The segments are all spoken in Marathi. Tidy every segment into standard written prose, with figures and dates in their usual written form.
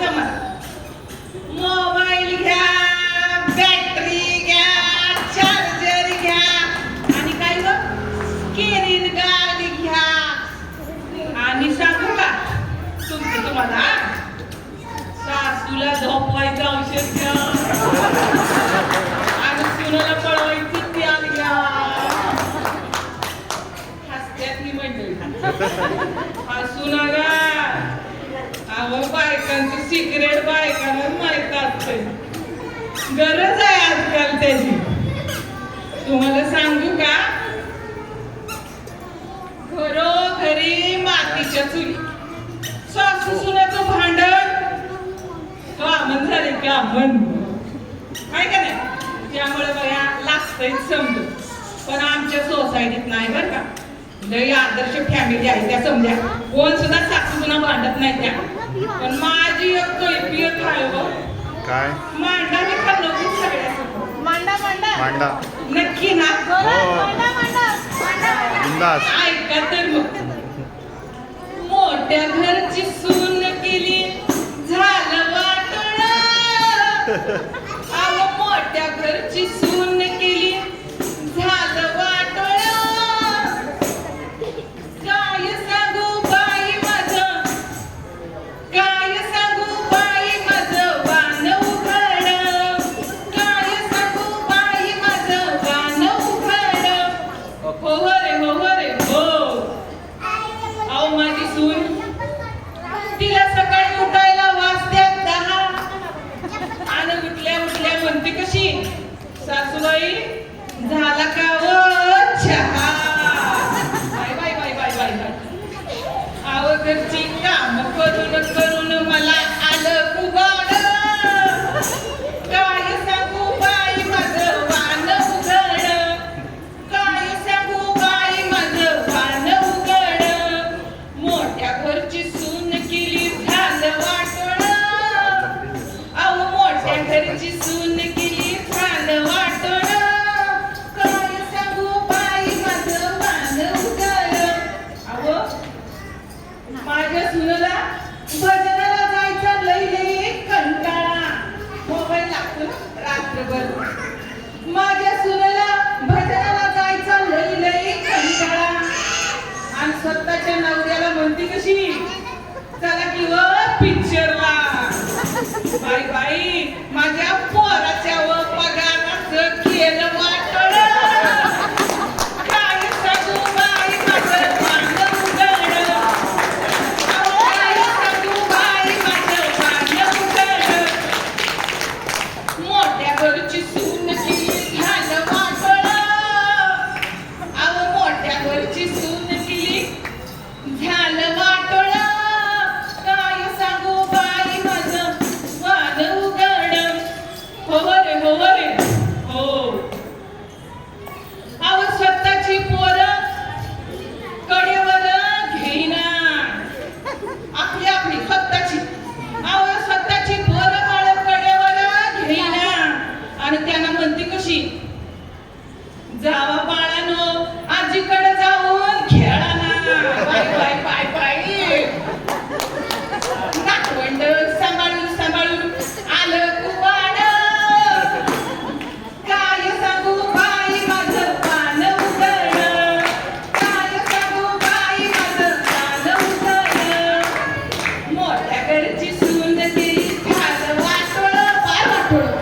तुम्हाला मोबाईल घ्या, बॅटरी घ्या, चार्जर घ्या आणि काय ग स्क्रीन गार्ड घ्या. आणि सांगू का तुम्हाला सासूला झोपवायचं औषध घ्या आणि सुनाला पळवायची त्याल घ्या. हसत्यात ही मंडळी हसू नका. अहो बायकांचं सिक्रेट बायकांना माहित असते. गरज आहे आजकाल त्याची. तुम्हाला सांगू का घरोघरी मातीच्या चुली. सासू सुनाचं भांडण कामन झाले कामन काय का नाही. त्यामुळे बघा लागतंच समजून. पण आमच्या सोसायटीत नाही बरं का. लई आदर्श फॅमिली आहे त्या समजा. कोण सुद्धा सासू सुना भांडत नाही त्या. पण माझी एक कैफियत आहे बघ. काय मांडा मी खाल्लो की सगळ्यासोबत. मांडा मांडा मांडा नक्की ना. मांडा मांडा बिंदास. ऐका तर मग मोठ्या घरची सून केली झालं वाटोळं. अहो मोठ्या घरची सून केली झालं वाटोळं. काय सांगू बाई माझं, काय सांगू बाई माझं वान उघड. काय सांगू बाई माझं वान उघड. हो रे हो रे हो. अहो माझी सून तिला सकाळी उठायला वाजत्यात 10 आणि उठल्या उठल्या म्हणते कशी सासूबाई झाला का ओ चहा. Bye bye bye bye bye bye. अहो घरची काम करून करून मला आलं कुबाड. काय सांगू बाई माझं वान उघड. काय सांगू बाई माझं वान उघड. मोठ्या घरची सून केली झालं वाटोळं. अहो मोठ्या घरची सून केली झालं वाटोळं. काय सांगू बाई माझं वान उघड. अहो माझ्या सुनेला भजनाला जायचा लई लई कंटाळा. मोबाईल लागतो ना रात्रभर. माझ्या सुनेला भजनाला जायचा लई लई कंटाळा. आणि स्वतःच्या नवऱ्याला म्हणते कशी चला की व पिक्चरला. बाई बाई माझ्या पोराच्या व पगाराचं केलं वाटोळं. काय सांगू बाई माझं वान उघड. काय सांगू बाई माझं वान उघड. मोठ्या घरची सून केली झालं वाटोळं. अहो मोठ्या घरची सून केली झालं वाटोळं. काय सांगू बाई माझं वान उघड. हो रे हो रे हो. अहो स्वतःची पोरं कडेवर घेईना. आपली आपली स्वतःची. अहो स्वतःची पोरं बाळ कडेवर घेईना. आणि त्यांना म्हणते कशी जावा बाळानो आजीकडे जाऊन खेळा ना. Bye bye bye bye. नातवंड सांभाळून सांभाळून आलं कुवाड. काय सांगू बाई माझं वान उघड. काय सांगू बाई माझं वान उघड. मोठ्या घरची सून केली झालं वाटोळं. फार वाटोळं.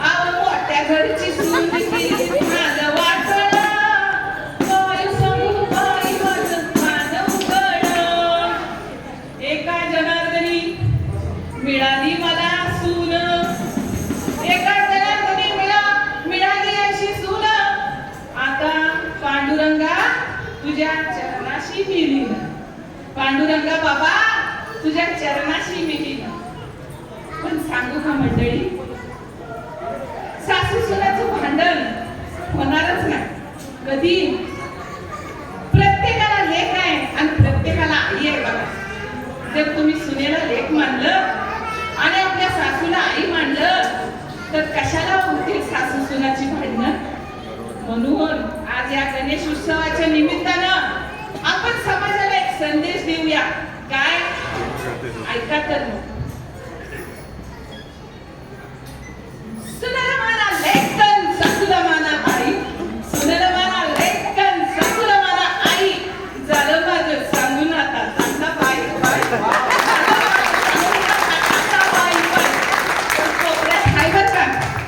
अहो मोठ्या घरची सून केली झालं वाटोळं. काय सांगू बाई माझं वान उघड. एका जनार्दनी मिळाली मला सून. एका जनार्दनी मिळाली अशी सून. आता पांडुरंगा तुझ्या चरणाशी मिलीन. पांडुरंगा बाबा तुझ्या चरणाशी मिलीन. पण सांगू का मंडळी सासू सुनाचं भांडण होणारच नाही कधी. प्रत्येकाला लेक आहे आणि प्रत्येकाला आई आहे बघा. जर तुम्ही सुनेला लेक मानलं आणि आपल्या सासूला आई मानलं तर कशाला होतील सासू सुनाची भांडणं. म्हणून आज या गणेश उत्सवाच्या निमित्तानं आपण समाजाला एक संदेश देऊया. काय ऐका तर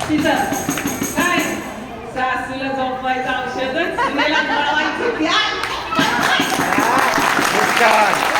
तिथं काय सासूला झोपवायचं औषध सुनेला पळवायचं प्यार. खूप छान